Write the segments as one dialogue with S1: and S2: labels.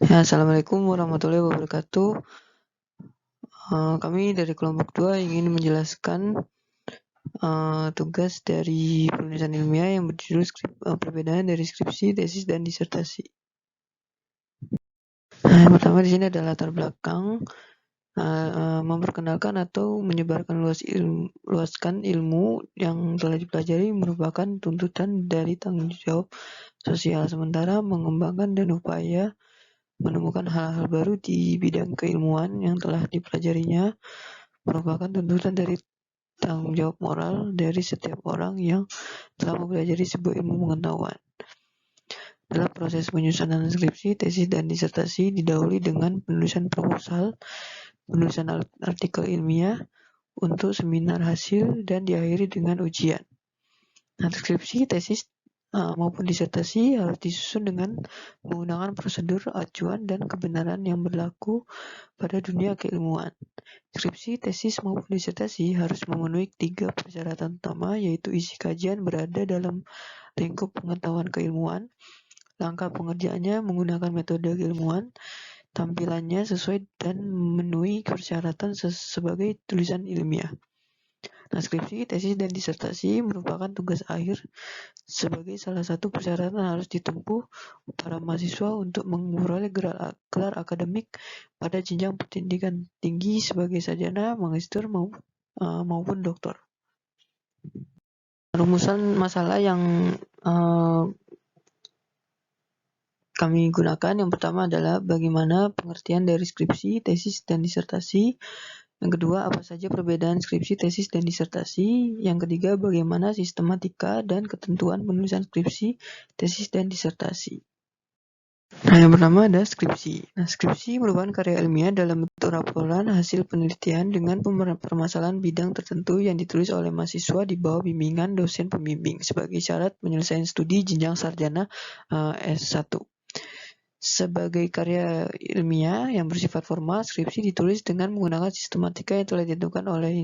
S1: Ya, Assalamualaikum warahmatullahi wabarakatuh. Kami dari kelompok 2 ingin menjelaskan tugas dari penulisan ilmiah yang berjudul perbedaan dari skripsi, tesis, dan disertasi. Nah, yang pertama di sini adalah latar belakang, memperkenalkan atau luaskan ilmu yang telah dipelajari merupakan tuntutan dari tanggung jawab sosial, sementara mengembangkan dan upaya menemukan hal-hal baru di bidang keilmuan yang telah dipelajarinya merupakan tuntutan dari tanggung jawab moral dari setiap orang yang telah mempelajari sebuah ilmu pengetahuan. Dalam proses penyusunan skripsi, tesis, dan disertasi didahului dengan penulisan proposal, penulisan artikel ilmiah untuk seminar hasil, dan diakhiri dengan ujian. Nah, skripsi, tesis, maupun disertasi harus disusun dengan menggunakan prosedur, acuan, dan kebenaran yang berlaku pada dunia keilmuan. Skripsi, tesis, maupun disertasi harus memenuhi 3 persyaratan utama, yaitu isi kajian berada dalam lingkup pengetahuan keilmuan, langkah pengerjaannya menggunakan metode keilmuan, tampilannya sesuai dan memenuhi persyaratan sebagai tulisan ilmiah. Nah, skripsi, tesis, dan disertasi merupakan tugas akhir sebagai salah satu persyaratan harus ditempuh para mahasiswa untuk memperoleh gelar akademik pada jenjang pendidikan tinggi sebagai sarjana, magister, maupun doktor. Rumusan masalah yang kami gunakan yang pertama adalah bagaimana pengertian dari skripsi, tesis, dan disertasi. Yang kedua, apa saja perbedaan skripsi, tesis, dan disertasi. Yang ketiga, bagaimana sistematika dan ketentuan penulisan skripsi, tesis, dan disertasi. Nah, yang pertama ada skripsi. Nah, skripsi merupakan karya ilmiah dalam bentuk laporan hasil penelitian dengan permasalahan bidang tertentu yang ditulis oleh mahasiswa di bawah bimbingan dosen pembimbing sebagai syarat penyelesaian studi jenjang sarjana S1. Sebagai karya ilmiah yang bersifat formal, skripsi ditulis dengan menggunakan sistematika yang telah ditentukan oleh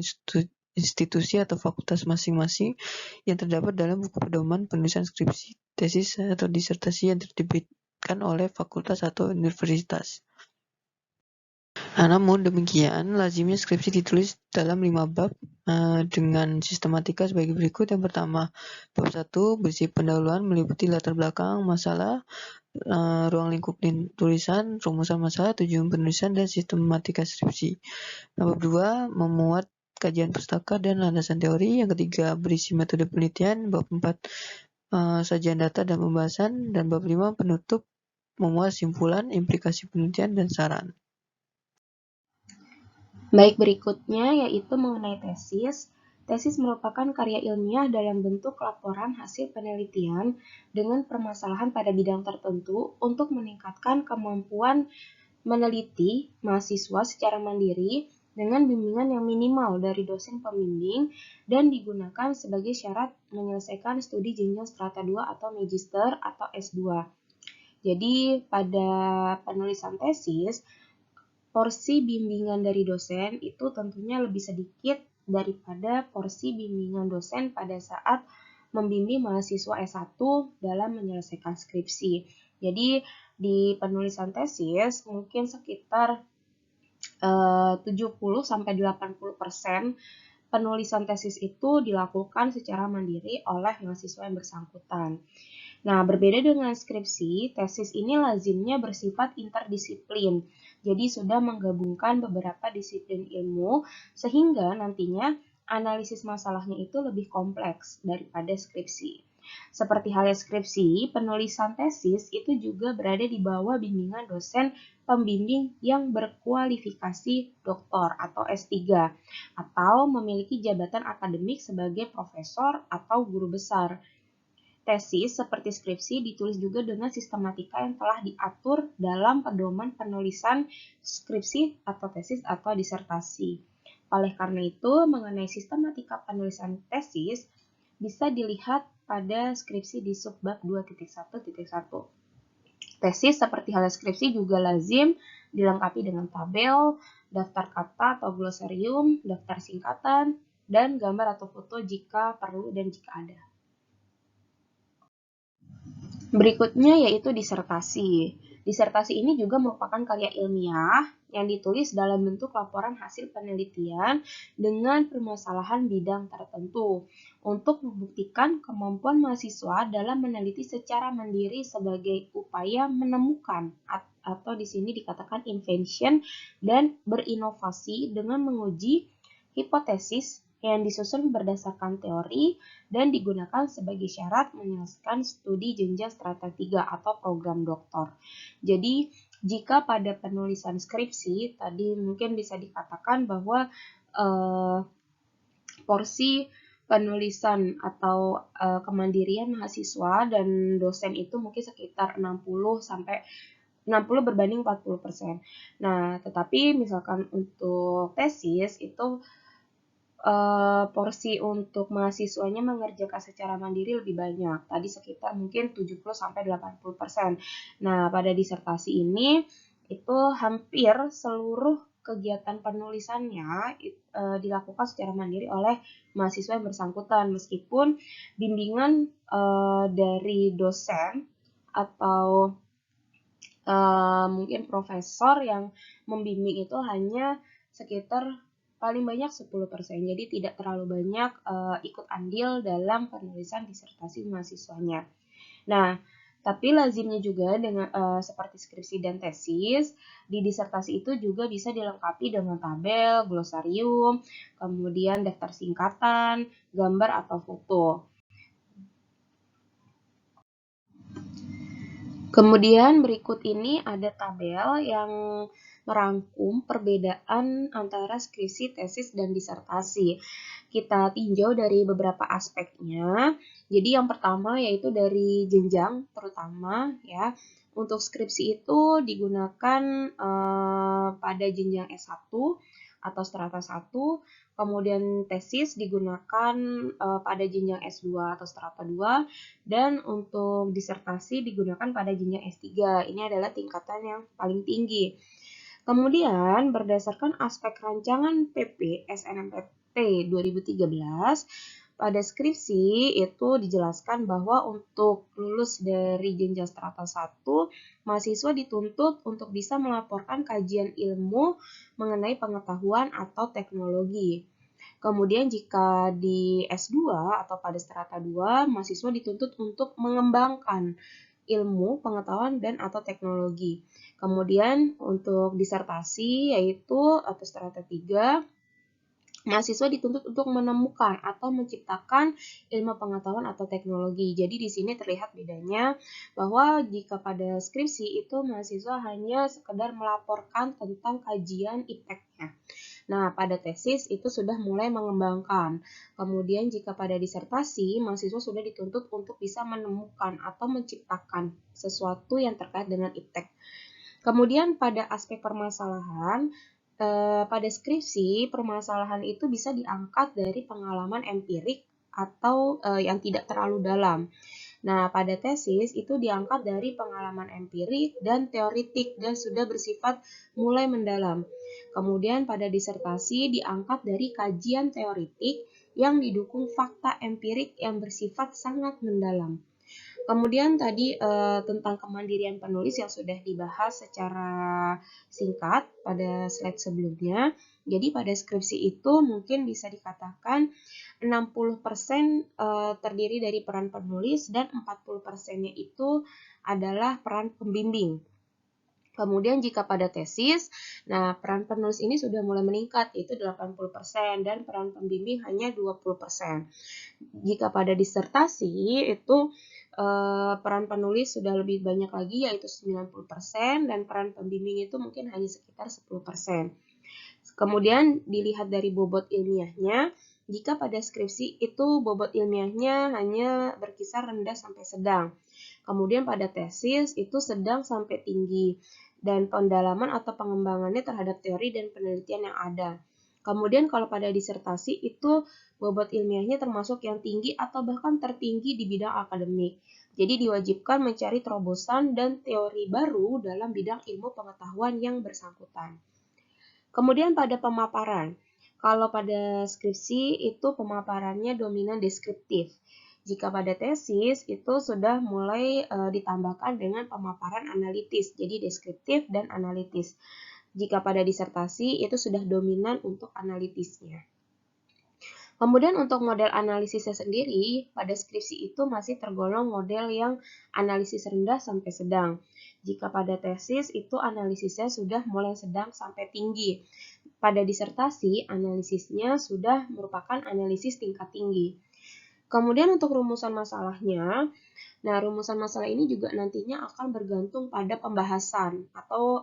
S1: institusi atau fakultas masing-masing yang terdapat dalam buku pedoman penulisan skripsi, tesis, atau disertasi yang diterbitkan oleh fakultas atau universitas. Nah, namun demikian, lazimnya skripsi ditulis dalam 5 bab dengan sistematika sebagai berikut. Yang pertama, bab 1 berisi pendahuluan meliputi latar belakang masalah, ruang lingkup tulisan, rumusan masalah, tujuan penulisan, dan sistematika skripsi. Bab 2 memuat kajian pustaka dan landasan teori. Yang ketiga berisi metode penelitian. Bab 4 sajian data dan pembahasan. Dan bab 5 penutup memuat simpulan, implikasi penelitian, dan saran.
S2: Baik, berikutnya yaitu mengenai tesis. Tesis merupakan karya ilmiah dalam bentuk laporan hasil penelitian dengan permasalahan pada bidang tertentu untuk meningkatkan kemampuan meneliti mahasiswa secara mandiri dengan bimbingan yang minimal dari dosen pembimbing dan digunakan sebagai syarat menyelesaikan studi jenjang strata 2 atau magister atau S2. Jadi pada penulisan tesis, porsi bimbingan dari dosen itu tentunya lebih sedikit daripada porsi bimbingan dosen pada saat membimbing mahasiswa S1 dalam menyelesaikan skripsi. Jadi di penulisan tesis mungkin sekitar 70-80% penulisan tesis itu dilakukan secara mandiri oleh mahasiswa yang bersangkutan. Nah, berbeda dengan skripsi, tesis ini lazimnya bersifat interdisiplin. Jadi sudah menggabungkan beberapa disiplin ilmu sehingga nantinya analisis masalahnya itu lebih kompleks daripada skripsi. Seperti halnya skripsi, penulisan tesis itu juga berada di bawah bimbingan dosen pembimbing yang berkualifikasi doktor atau S3 atau memiliki jabatan akademik sebagai profesor atau guru besar. Tesis seperti skripsi ditulis juga dengan sistematika yang telah diatur dalam pedoman penulisan skripsi atau tesis atau disertasi. Oleh karena itu, mengenai sistematika penulisan tesis bisa dilihat pada skripsi di subbab 2.1.1. Tesis seperti halnya skripsi juga lazim dilengkapi dengan tabel, daftar kata atau glosarium, daftar singkatan, dan gambar atau foto jika perlu dan jika ada. Berikutnya yaitu disertasi. Disertasi ini juga merupakan karya ilmiah yang ditulis dalam bentuk laporan hasil penelitian dengan permasalahan bidang tertentu untuk membuktikan kemampuan mahasiswa dalam meneliti secara mandiri sebagai upaya menemukan atau di sini dikatakan invention dan berinovasi dengan menguji hipotesis yang disusun berdasarkan teori dan digunakan sebagai syarat menyelesaikan studi jenjang strata 3 atau program doktor. Jadi, jika pada penulisan skripsi, tadi mungkin bisa dikatakan bahwa porsi penulisan atau kemandirian mahasiswa dan dosen itu mungkin sekitar 60 berbanding 40%. Nah, tetapi misalkan untuk tesis itu porsi untuk mahasiswanya mengerjakan secara mandiri lebih banyak. Tadi sekitar mungkin 70-80%. Nah, pada disertasi ini itu hampir seluruh kegiatan penulisannya dilakukan secara mandiri oleh mahasiswa yang bersangkutan, meskipun bimbingan dari dosen atau mungkin profesor yang membimbing itu hanya sekitar paling banyak 10%, jadi tidak terlalu banyak ikut andil dalam penulisan disertasi mahasiswanya. Nah, tapi lazimnya juga dengan seperti skripsi dan tesis, di disertasi itu juga bisa dilengkapi dengan tabel, glosarium, kemudian daftar singkatan, gambar atau foto. Kemudian berikut ini ada tabel yang merangkum perbedaan antara skripsi, tesis, dan disertasi. Kita tinjau dari beberapa aspeknya. Jadi yang pertama yaitu dari jenjang terutama ya. Untuk skripsi itu digunakan pada jenjang S1 atau strata 1, kemudian tesis digunakan pada jenjang S2 atau strata 2, dan untuk disertasi digunakan pada jenjang S3. Ini adalah tingkatan yang paling tinggi. Kemudian berdasarkan aspek rancangan PP SNMPT 2013, pada skripsi itu dijelaskan bahwa untuk lulus dari jenjang strata 1, mahasiswa dituntut untuk bisa melaporkan kajian ilmu mengenai pengetahuan atau teknologi. Kemudian jika di S2 atau pada strata 2, mahasiswa dituntut untuk mengembangkan ilmu, pengetahuan, dan atau teknologi. Kemudian untuk disertasi yaitu atau strata 3, mahasiswa dituntut untuk menemukan atau menciptakan ilmu pengetahuan atau teknologi. Jadi di sini terlihat bedanya bahwa jika pada skripsi itu mahasiswa hanya sekedar melaporkan tentang kajian IPTEK-nya. Nah, pada tesis itu sudah mulai mengembangkan. Kemudian jika pada disertasi, mahasiswa sudah dituntut untuk bisa menemukan atau menciptakan sesuatu yang terkait dengan IPTEK. Kemudian pada aspek permasalahan, pada skripsi, permasalahan itu bisa diangkat dari pengalaman empirik atau yang tidak terlalu dalam. Nah, pada tesis itu diangkat dari pengalaman empirik dan teoritik dan sudah bersifat mulai mendalam. Kemudian pada disertasi diangkat dari kajian teoritik yang didukung fakta empirik yang bersifat sangat mendalam. Kemudian tadi tentang kemandirian penulis yang sudah dibahas secara singkat pada slide sebelumnya. Jadi pada skripsi itu mungkin bisa dikatakan 60% terdiri dari peran penulis dan 40%-nya itu adalah peran pembimbing. Kemudian jika pada tesis, nah peran penulis ini sudah mulai meningkat, yaitu 80%, dan peran pembimbing hanya 20%. Jika pada disertasi, itu peran penulis sudah lebih banyak lagi, yaitu 90%, dan peran pembimbing itu mungkin hanya sekitar 10%. Kemudian dilihat dari bobot ilmiahnya, jika pada skripsi itu bobot ilmiahnya hanya berkisar rendah sampai sedang. Kemudian pada tesis itu sedang sampai tinggi, dan pendalaman atau pengembangannya terhadap teori dan penelitian yang ada. Kemudian kalau pada disertasi itu bobot ilmiahnya termasuk yang tinggi atau bahkan tertinggi di bidang akademik. Jadi diwajibkan mencari terobosan dan teori baru dalam bidang ilmu pengetahuan yang bersangkutan. Kemudian pada pemaparan. Kalau pada skripsi itu pemaparannya dominan deskriptif. Jika pada tesis itu sudah mulai ditambahkan dengan pemaparan analitis, jadi deskriptif dan analitis. Jika pada disertasi itu sudah dominan untuk analitisnya. Kemudian untuk model analisisnya sendiri, pada skripsi itu masih tergolong model yang analisis rendah sampai sedang. Jika pada tesis itu analisisnya sudah mulai sedang sampai tinggi. Pada disertasi, analisisnya sudah merupakan analisis tingkat tinggi. Kemudian untuk rumusan masalahnya, nah rumusan masalah ini juga nantinya akan bergantung pada pembahasan atau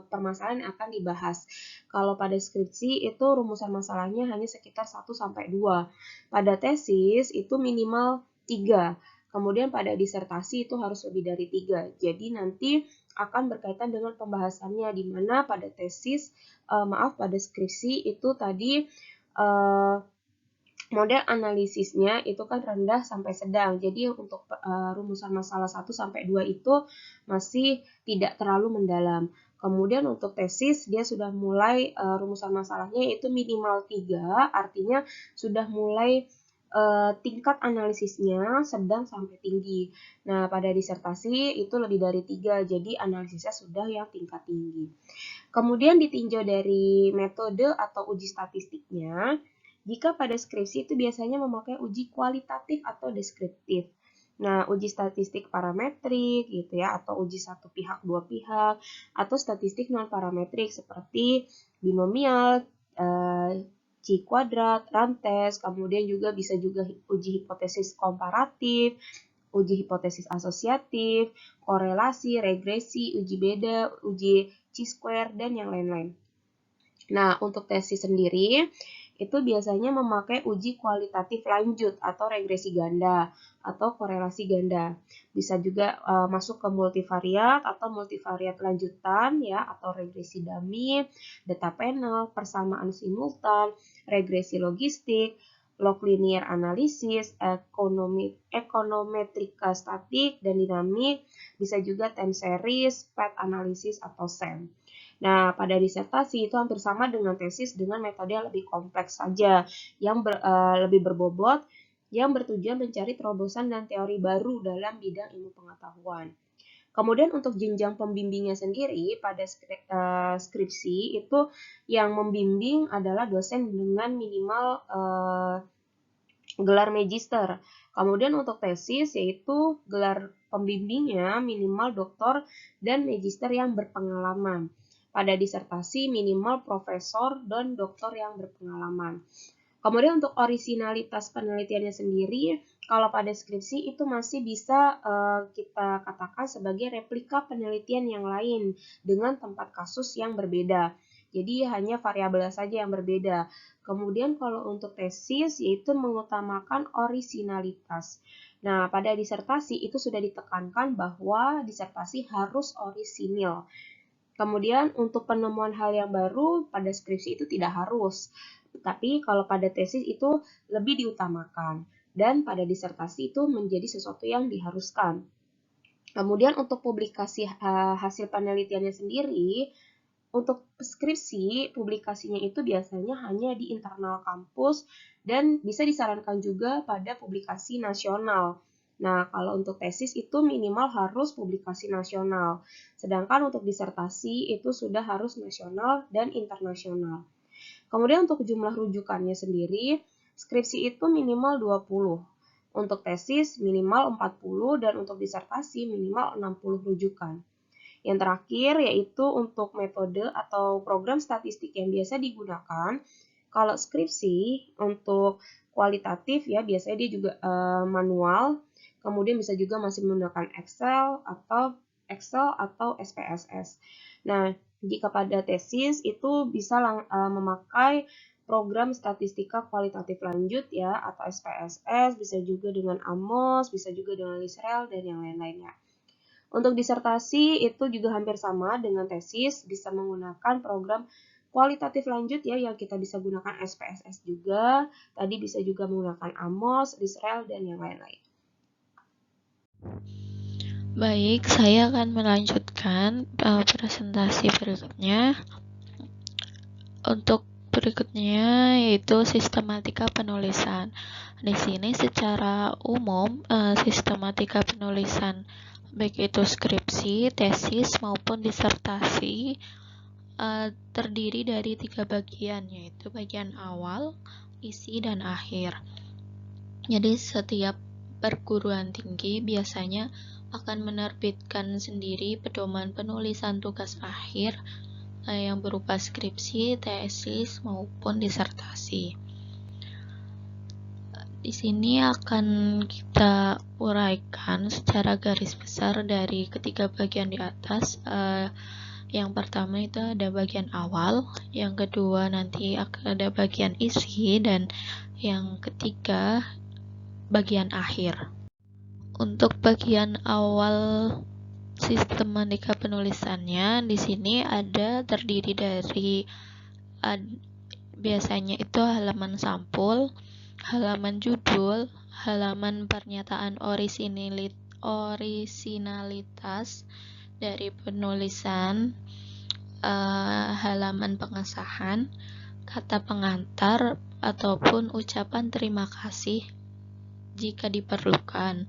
S2: permasalahan yang akan dibahas. Kalau pada skripsi itu rumusan masalahnya hanya sekitar 1-2. Pada tesis itu minimal 3. Kemudian pada disertasi itu harus lebih dari 3. Jadi nanti akan berkaitan dengan pembahasannya, di mana pada tesis, pada skripsi itu tadi model analisisnya itu kan rendah sampai sedang. Jadi untuk rumusan masalah 1-2 itu masih tidak terlalu mendalam. Kemudian untuk tesis dia sudah mulai rumusan masalahnya itu minimal 3, artinya sudah mulai tingkat analisisnya sedang sampai tinggi. Nah, pada disertasi itu lebih dari 3, jadi analisisnya sudah yang tingkat tinggi. Kemudian ditinjau dari metode atau uji statistiknya. Jika pada skripsi itu biasanya memakai uji kualitatif atau deskriptif. Nah, uji statistik parametrik gitu ya, atau uji satu pihak dua pihak, atau statistik non parametrik seperti binomial, Chi kuadrat, rantes, kemudian juga bisa juga uji hipotesis komparatif, uji hipotesis asosiatif, korelasi, regresi, uji beda, uji chi-square, dan yang lain-lain. Nah, untuk tesis sendiri, itu biasanya memakai uji kualitatif lanjut atau regresi ganda atau korelasi ganda. Bisa juga masuk ke multivariat atau multivariat lanjutan ya, atau regresi dummy, data panel, persamaan simultan, regresi logistik, log linear analisis, ekonometrika statik dan dinamik, bisa juga time series, path analysis atau SEM. Nah, pada disertasi itu hampir sama dengan tesis dengan metode yang lebih kompleks saja, yang lebih berbobot, yang bertujuan mencari terobosan dan teori baru dalam bidang ilmu pengetahuan. Kemudian untuk jenjang pembimbingnya sendiri, pada skripsi itu yang membimbing adalah dosen dengan minimal gelar magister. Kemudian untuk tesis yaitu gelar pembimbingnya minimal doktor dan magister yang berpengalaman. Pada disertasi minimal profesor dan doktor yang berpengalaman. Kemudian untuk orisinalitas penelitiannya sendiri, kalau pada skripsi itu masih bisa kita katakan sebagai replika penelitian yang lain dengan tempat kasus yang berbeda. Jadi hanya variabel saja yang berbeda. Kemudian kalau untuk tesis yaitu mengutamakan orisinalitas. Nah, pada disertasi itu sudah ditekankan bahwa disertasi harus orisinil. Kemudian untuk penemuan hal yang baru pada skripsi itu tidak harus, tapi kalau pada tesis itu lebih diutamakan dan pada disertasi itu menjadi sesuatu yang diharuskan. Kemudian untuk publikasi hasil penelitiannya sendiri, untuk skripsi publikasinya itu biasanya hanya di internal kampus dan bisa disarankan juga pada publikasi nasional. Nah, kalau untuk tesis itu minimal harus publikasi nasional. Sedangkan untuk disertasi itu sudah harus nasional dan internasional. Kemudian untuk jumlah rujukannya sendiri, skripsi itu minimal 20. Untuk tesis minimal 40 dan untuk disertasi minimal 60 rujukan. Yang terakhir yaitu untuk metode atau program statistik yang biasa digunakan. Kalau skripsi untuk kualitatif ya biasanya dia juga manual. Kemudian bisa juga masih menggunakan Excel atau SPSS. Nah, jika pada tesis itu bisa memakai program statistika kualitatif lanjut ya atau SPSS, bisa juga dengan AMOS, bisa juga dengan LISREL dan yang lain-lainnya. Untuk disertasi itu juga hampir sama dengan tesis, bisa menggunakan program kualitatif lanjut ya yang kita bisa gunakan SPSS juga, tadi bisa juga menggunakan AMOS, LISREL dan yang lain-lain.
S3: Baik, saya akan melanjutkan presentasi berikutnya. Untuk berikutnya yaitu sistematika penulisan. Di sini secara umum sistematika penulisan baik itu skripsi, tesis maupun disertasi terdiri dari 3 bagian, yaitu bagian awal, isi, dan akhir. Jadi setiap perguruan tinggi biasanya akan menerbitkan sendiri pedoman penulisan tugas akhir yang berupa skripsi, tesis, maupun disertasi. Di sini akan kita uraikan secara garis besar dari ketiga bagian di atas. Yang pertama itu ada bagian awal, yang kedua nanti akan ada bagian isi, dan yang ketiga bagian akhir. Untuk bagian awal sistematika penulisannya di sini ada terdiri dari biasanya itu halaman sampul, halaman judul, halaman pernyataan orisinalitas dari penulisan, halaman pengesahan, kata pengantar ataupun ucapan terima kasih jika diperlukan.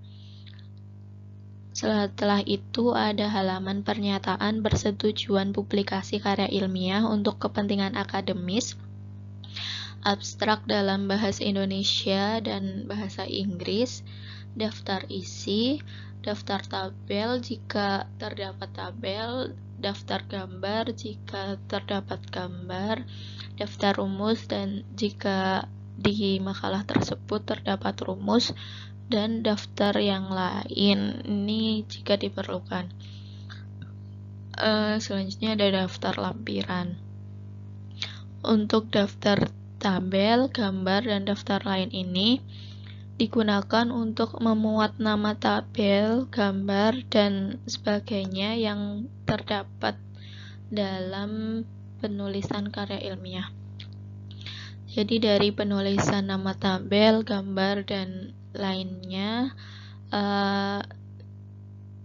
S3: Setelah itu ada halaman pernyataan persetujuan publikasi karya ilmiah untuk kepentingan akademis, abstrak dalam bahasa Indonesia dan bahasa Inggris, daftar isi, daftar tabel jika terdapat tabel, daftar gambar jika terdapat gambar, daftar rumus dan jika di makalah tersebut terdapat rumus, dan daftar yang lain ini jika diperlukan. Selanjutnya ada daftar lampiran. Untuk daftar tabel, gambar, dan daftar lain ini digunakan untuk memuat nama tabel, gambar, dan sebagainya yang terdapat dalam penulisan karya ilmiah. Jadi dari penulisan nama tabel, gambar, dan lainnya,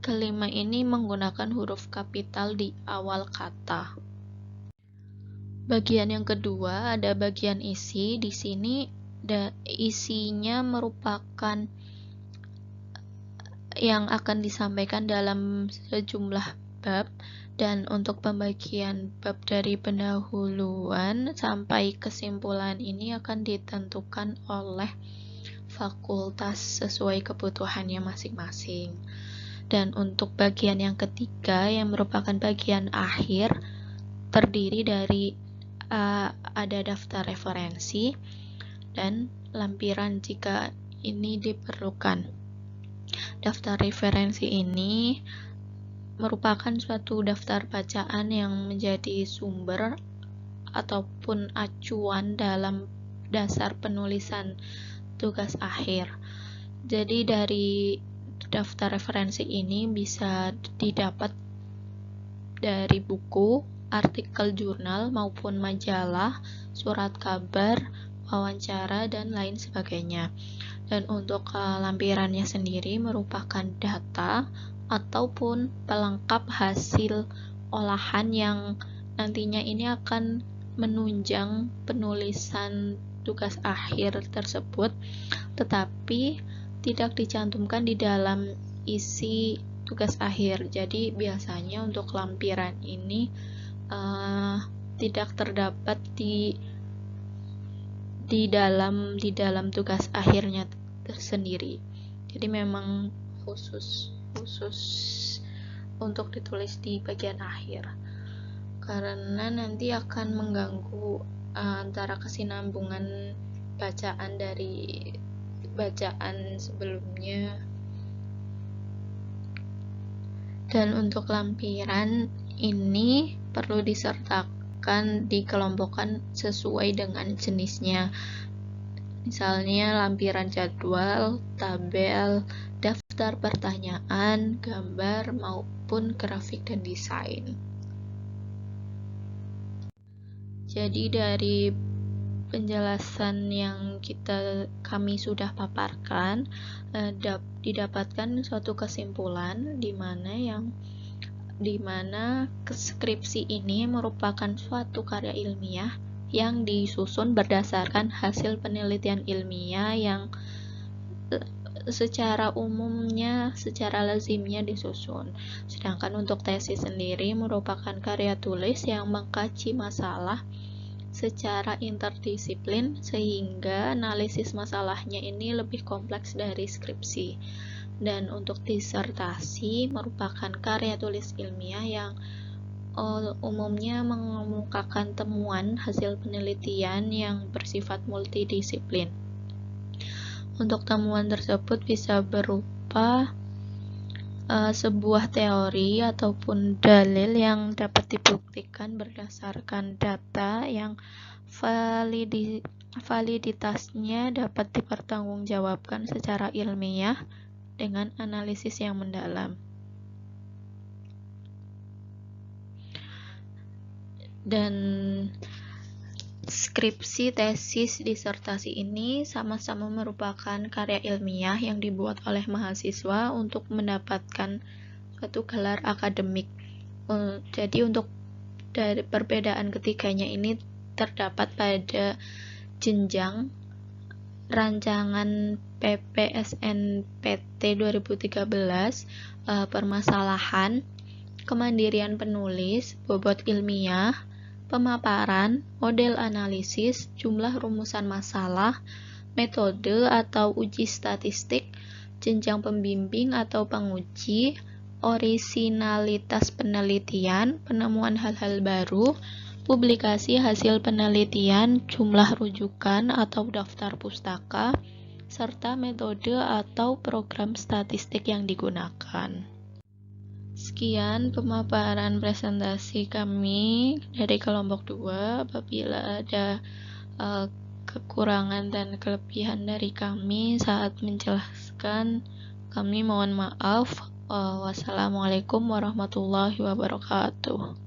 S3: kelima ini menggunakan huruf kapital di awal kata. Bagian yang kedua ada bagian isi. Di sini isinya merupakan yang akan disampaikan dalam sejumlah bab, dan untuk pembagian bab dari pendahuluan sampai kesimpulan ini akan ditentukan oleh fakultas sesuai kebutuhannya masing-masing. Dan untuk bagian yang ketiga yang merupakan bagian akhir terdiri dari ada daftar referensi dan lampiran jika ini diperlukan. Daftar referensi ini merupakan suatu daftar bacaan yang menjadi sumber ataupun acuan dalam dasar penulisan tugas akhir. Jadi dari daftar referensi ini bisa didapat dari buku, artikel jurnal maupun majalah, surat kabar, wawancara, dan lain sebagainya. Dan untuk lampirannya sendiri merupakan data ataupun pelengkap hasil olahan yang nantinya ini akan menunjang penulisan tugas akhir tersebut, tetapi tidak dicantumkan di dalam isi tugas akhir. Jadi biasanya untuk lampiran ini tidak terdapat di dalam tugas akhirnya tersendiri. Jadi memang khusus untuk ditulis di bagian akhir, karena nanti akan mengganggu antara kesinambungan bacaan dari bacaan sebelumnya. Dan untuk lampiran ini perlu disertakan, dikelompokkan sesuai dengan jenisnya. Misalnya lampiran jadwal, tabel, daftar pertanyaan, gambar, maupun grafik dan desain. Jadi dari penjelasan yang kami sudah paparkan, didapatkan suatu kesimpulan di mana skripsi ini merupakan suatu karya ilmiah yang disusun berdasarkan hasil penelitian ilmiah yang secara umumnya, secara lazimnya disusun. Sedangkan untuk tesis sendiri merupakan karya tulis yang mengkaji masalah secara interdisiplin sehingga analisis masalahnya ini lebih kompleks dari skripsi. Dan untuk disertasi merupakan karya tulis ilmiah yang umumnya mengemukakan temuan hasil penelitian yang bersifat multidisiplin. Untuk temuan tersebut bisa berupa sebuah teori ataupun dalil yang dapat dibuktikan berdasarkan data yang validitasnya dapat dipertanggungjawabkan secara ilmiah dengan analisis yang mendalam. Dan skripsi, tesis, disertasi ini sama-sama merupakan karya ilmiah yang dibuat oleh mahasiswa untuk mendapatkan suatu gelar akademik. Jadi untuk dari perbedaan ketiganya ini terdapat pada jenjang rancangan PPSNPT 2013, permasalahan, kemandirian penulis, bobot ilmiah, pemaparan, model analisis, jumlah rumusan masalah, metode atau uji statistik, jenjang pembimbing atau penguji, orisinalitas penelitian, penemuan hal-hal baru, publikasi hasil penelitian, jumlah rujukan atau daftar pustaka, serta metode atau program statistik yang digunakan. Sekian pemaparan presentasi kami dari kelompok 2. Apabila ada kekurangan dan kelebihan dari kami saat menjelaskan, kami mohon maaf. Wassalamualaikum warahmatullahi wabarakatuh.